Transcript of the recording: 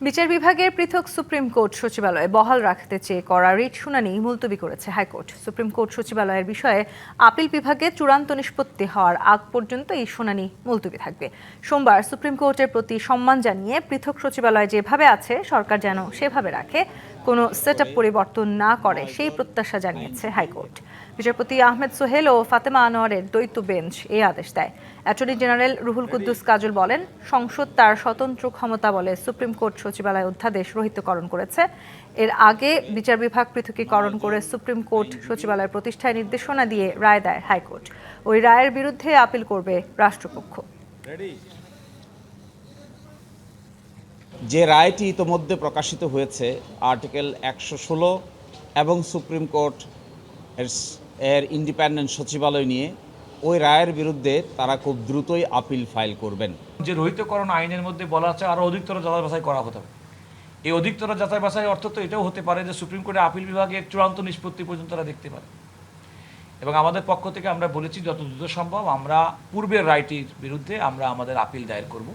বিচার বিভাগের পৃথক সুপ্রিম কোর্ট সচিবালয়ে বহাল রাখতে চেয়ে করা রিট শুনানি মুলতবি করেছে হাইকোর্ট। সুপ্রিম কোর্ট সচিবালয়ের বিষয়ে আপিল বিভাগে চূড়ান্ত নিষ্পত্তি হওয়ার আগ পর্যন্ত এই শুনানি মুলতবি থাকবে। সোমবার সুপ্রিম কোর্টের প্রতি সম্মান জানিয়ে পৃথক সচিবালয় যেভাবে আছে সরকার যেন সেভাবে রাখে, কোনো সেটআপ পরিবর্তন না করে সেই প্রত্যাশা জানিয়েছে হাইকোর্ট। বিচারপতি আহমেদ সোহেল ও ফাতেমা আনোয়ারের দ্বৈত বেঞ্চ এই আদেশ দেয়। অ্যাটর্নি জেনারেল রুহুল কুদ্দুস কাজল বলেন, সংসদ তার স্বতন্ত্র ক্ষমতা বলে সুপ্রিম কোর্ট সচিবালয় অধ্যাদেশ রহিতকরণ করেছে। এর আগে বিচার বিভাগ পৃথকীকরণ করে সুপ্রিম কোর্ট সচিবালয় প্রতিষ্ঠায় নির্দেশনা দিয়ে রায় দেয় হাইকোর্ট। ওই রায়ের বিরুদ্ধে আপিল করবে রাষ্ট্রপক্ষ। যে রায়টি ইতোমধ্যে প্রকাশিত হয়েছে আর্টিকেল 116 এবং সুপ্রিম কোর্ট এর ইন্ডিপেন্ডেন্ট সচিবালয় নিয়ে, ওই রায়ের বিরুদ্ধে তারা খুব দ্রুতই আপিল ফাইল করবেন। যে রহিতকরণ আইনের মধ্যে বলা আছে আরও অধিকতর যাচাই বাছাই করা হতে হবে। এই অধিকতর যাচাই বাছাই অর্থ তো এটাও হতে পারে যে সুপ্রিম কোর্টের আপিল বিভাগের চূড়ান্ত নিষ্পত্তি পর্যন্ত তারা দেখতে পারে। এবং আমাদের পক্ষ থেকে আমরা বলেছি যত দ্রুত সম্ভব আমরা পূর্বের রায়টির বিরুদ্ধে আমরা আমাদের আপিল দায়ের করব।